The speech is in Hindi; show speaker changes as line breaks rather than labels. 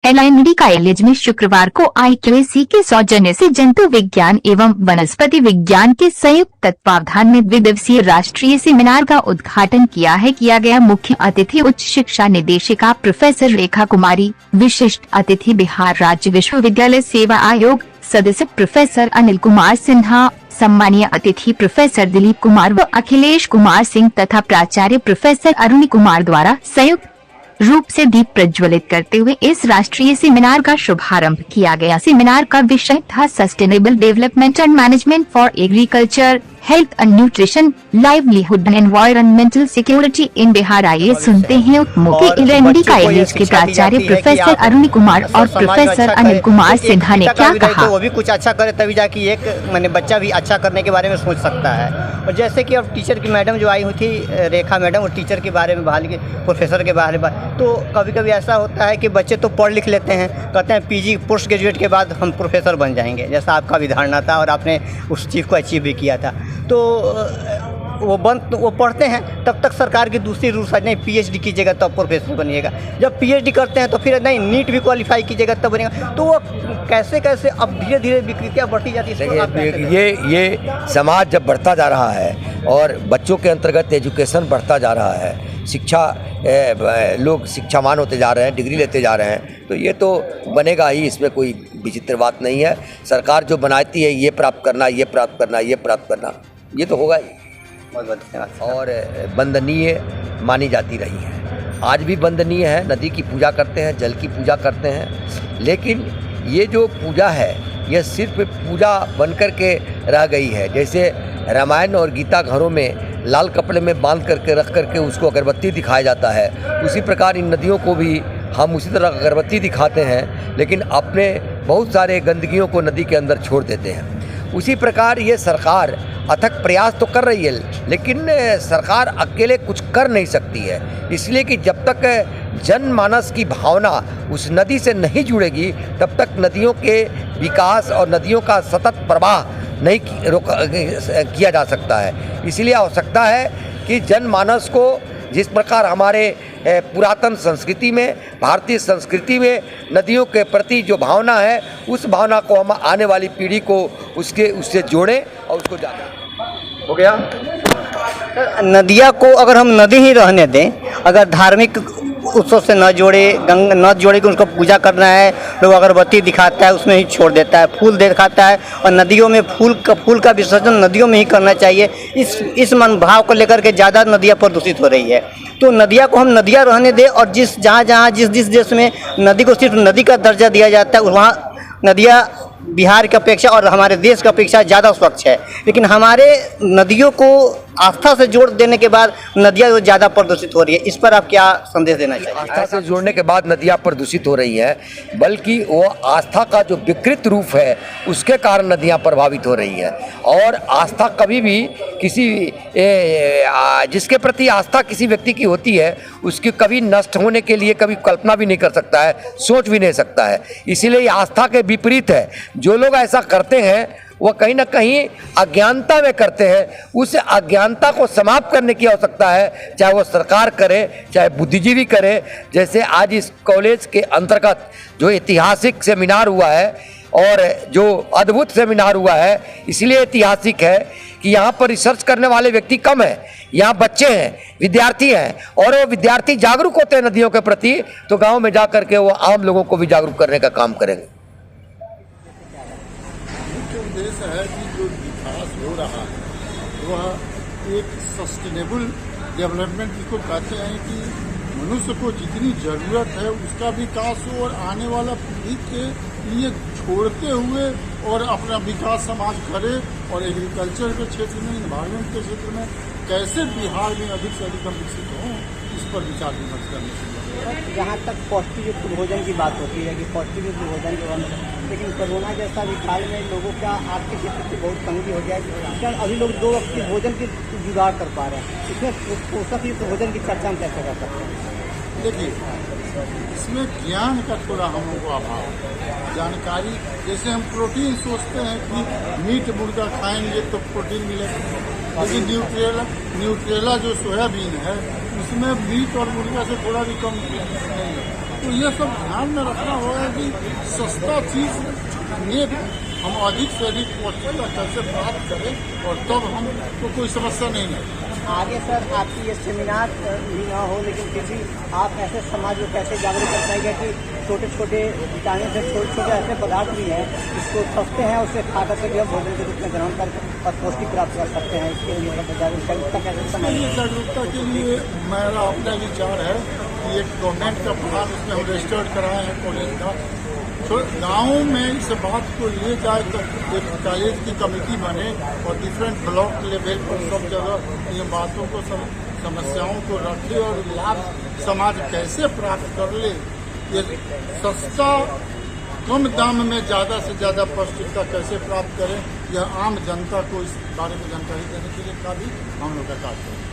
LIND कॉलेज में शुक्रवार को IQAC के सौजन्य से जंतु विज्ञान एवं वनस्पति विज्ञान के संयुक्त तत्वावधान में द्विदिवसीय राष्ट्रीय सेमिनार का उद्घाटन किया गया। मुख्य अतिथि उच्च शिक्षा निदेशिका प्रोफेसर रेखा कुमारी, विशिष्ट अतिथि बिहार राज्य विश्वविद्यालय सेवा आयोग सदस्य प्रोफेसर अनिल कुमार सिन्हा, सम्मानीय अतिथि प्रोफेसर दिलीप कुमार व अखिलेश कुमार सिंह तथा प्राचार्य प्रोफेसर अरुण कुमार द्वारा संयुक्त रूप से दीप प्रज्वलित करते हुए इस राष्ट्रीय सेमिनार का शुभारंभ किया गया। सेमिनार का विषय था sustainable development and management for agriculture, health and nutrition, livelihood and environmental security in Bihar. आइए सुनते हैं मुख्य LIND कॉलेज के प्राचार्य प्रोफेसर अरुण कुमार और प्रोफेसर अनिल कुमार सिन्हा ने क्या कहा।
वो भी कुछ अच्छा करे तभी जाके एक बच्चा भी अच्छा करने के बारे में सोच सकता है। और जैसे कि अब टीचर की मैडम जो आई हुई थी रेखा मैडम, वो टीचर के बारे में बहाली के प्रोफेसर के बारे में, तो कभी कभी ऐसा होता है कि बच्चे तो पढ़ लिख लेते हैं, कहते हैं PG पोस्ट ग्रेजुएट के बाद हम प्रोफेसर बन जाएंगे, जैसा आपका भी धारणा था और आपने उस चीज़ को अचीव भी किया था। तो वो पढ़ते हैं तब तक सरकार की दूसरी रूल्स है, नहीं PhD कीजिएगा तब प्रोफेसर बनिएगा। जब PhD करते हैं तो फिर नहीं नीट भी क्वालिफाई कीजिएगा तब बनेगा। तो वो कैसे कैसे अब धीरे धीरे विकृतियाँ बढ़ती जाती है।
ये समाज जब बढ़ता जा रहा है और बच्चों के अंतर्गत एजुकेशन बढ़ता जा रहा है, लोग शिक्षावान होते जा रहे हैं, डिग्री लेते जा रहे हैं, तो ये तो बनेगा ही, इसमें कोई विचित्र बात नहीं है। सरकार जो बनाती है ये प्राप्त करना, ये प्राप्त करना, ये प्राप्त करना, ये तो होगा ही। बहुत बहुत धन्यवाद। और वंदनीय मानी जाती रही है, आज भी वंदनीय है। नदी की पूजा करते हैं, जल की पूजा करते हैं, लेकिन ये जो पूजा है ये सिर्फ पूजा बनकर के रह गई है। जैसे रामायण और गीता घरों में लाल कपड़े में बांध करके रख करके उसको अगरबत्ती दिखाया जाता है, उसी प्रकार इन नदियों को भी हम उसी तरह अगरबत्ती दिखाते हैं, लेकिन अपने बहुत सारे गंदगियों को नदी के अंदर छोड़ देते हैं। उसी प्रकार ये सरकार अथक प्रयास तो कर रही है, लेकिन सरकार अकेले कुछ कर नहीं सकती है, इसलिए कि जब तक जनमानस की भावना उस नदी से नहीं जुड़ेगी तब तक नदियों के विकास और नदियों का सतत प्रवाह नहीं किया जा सकता है। इसलिए आवश्यकता है कि जनमानस को जिस प्रकार हमारे पुरातन संस्कृति में, भारतीय संस्कृति में नदियों के प्रति जो भावना है, उस भावना को हम आने वाली पीढ़ी को उससे जोड़ें और उसको जानें। हो गया।
नदिया को अगर हम नदी ही रहने दें, अगर धार्मिक उत्सव से न जोड़े कि उनको पूजा करना है, लोग अगरबत्ती दिखाता है उसमें ही छोड़ देता है, फूल दिखाता है और नदियों में फूल का विसर्जन नदियों में ही करना चाहिए। इस मनोभाव को लेकर के ज़्यादा नदियाँ प्रदूषित हो रही है। तो नदिया को हम नदियाँ रहने दें और जहाँ जिस देश में नदी को सिर्फ नदी का दर्जा दिया जाता है वहाँ नदियाँ बिहार की अपेक्षा और हमारे देश की अपेक्षा ज़्यादा स्वच्छ है। लेकिन हमारे नदियों को आस्था से जोड़ देने के बाद नदियाँ ज़्यादा प्रदूषित हो रही है। इस पर आप क्या संदेश देना चाहिए?
आस्था से जोड़ने के बाद नदियाँ प्रदूषित हो रही हैं, बल्कि वो आस्था का जो विकृत रूप है उसके कारण नदियाँ प्रभावित हो रही हैं। और आस्था कभी भी जिसके प्रति आस्था किसी व्यक्ति की होती है उसकी कभी नष्ट होने के लिए कभी कल्पना भी नहीं कर सकता है, सोच भी नहीं सकता है। इसीलिए आस्था के विपरीत है। जो लोग ऐसा करते हैं वो कहीं ना कहीं अज्ञानता में करते हैं। उस अज्ञानता को समाप्त करने की आवश्यकता है, चाहे वो सरकार करे, चाहे बुद्धिजीवी करे। जैसे आज इस कॉलेज के अंतर्गत जो ऐतिहासिक सेमिनार हुआ है और जो अद्भुत सेमिनार हुआ है, इसलिए ऐतिहासिक है कि यहाँ पर रिसर्च करने वाले व्यक्ति कम हैं, यहाँ बच्चे हैं, विद्यार्थी हैं, और वो विद्यार्थी जागरूक होते हैं नदियों के प्रति, तो गाँव में जा करके वो आम लोगों को भी जागरूक करने का काम करेंगे।
उद्देश्य है कि जो विकास हो रहा है वह एक सस्टेनेबल डेवलपमेंट जिसको कहते हैं कि मनुष्य को जितनी ज़रूरत है उसका विकास हो और आने वाला पीढ़ी के लिए छोड़ते हुए और अपना विकास समाज करे। और एग्रीकल्चर के क्षेत्र में, इन्वायरमेंट के क्षेत्र में कैसे बिहार में अधिक से अधिक हम विकसित हों, इस पर विचार विमर्श करने चाहिए।
जहाँ तक पौष्टिक भोजन की बात होती है कि पौष्टिक भोजन जो हम, लेकिन कोरोना जैसा भी काल में लोगों का आर्थिक स्थिति बहुत तंगी हो जाए, अभी लोग 2 वक्त के भोजन की जुगाड़ कर पा रहे हैं। इसमें पोषक युक्त भोजन की चर्चा हम कैसे कर सकते हैं?
देखिए, इसमें ज्ञान का थोड़ा हम लोगों को अभाव, जानकारी। जैसे हम प्रोटीन सोचते हैं कि मीट मुर्गा खाएंगे तो प्रोटीन मिलेगा, लेकिन न्यूट्रेला जो सोयाबीन है उसमें मीट और मुर्गा से थोड़ा भी कम नहीं है। तो ये सब ध्यान में रखना होगा कि सस्ता चीज में हम अधिक से अधिक पौष्टिकता कैसे प्राप्त करें और तब हमको कोई समस्या नहीं है।
आगे सर आपकी ये सेमिनार भी ना हो, लेकिन फिर भी आप ऐसे समाज को कैसे जागरूक कर पाएंगे कि छोटे छोटे विटामिन से छोटे छोटे ऐसे पदार्थ भी हैं जिसको सस्ते हैं, उससे खा करके भी हम भोजन के रूप में ग्रहण कर और पौष्टिक प्राप्त कर सकते हैं। इसके लिए जागरूकता कैसे समाज
जागरूकता के लिए मेरा अपना विचार है कि एक गवर्नमेंट का प्लान उसमें हम रजिस्टर्ड कराए हैं कॉलेज का, तो गाँव में इस बात को ले जाए तो एक कॉलेज की कमेटी बने और डिफरेंट ब्लॉक लेवल पर सब जगह ये बातों को समस्याओं को रखे और लाभ समाज कैसे प्राप्त कर ले, ये सस्ता कम दाम में ज़्यादा से ज़्यादा पौष्टिकता कैसे प्राप्त करें, यह आम जनता को इस बारे में जानकारी देने के लिए का भी हम लोग का कार्य है।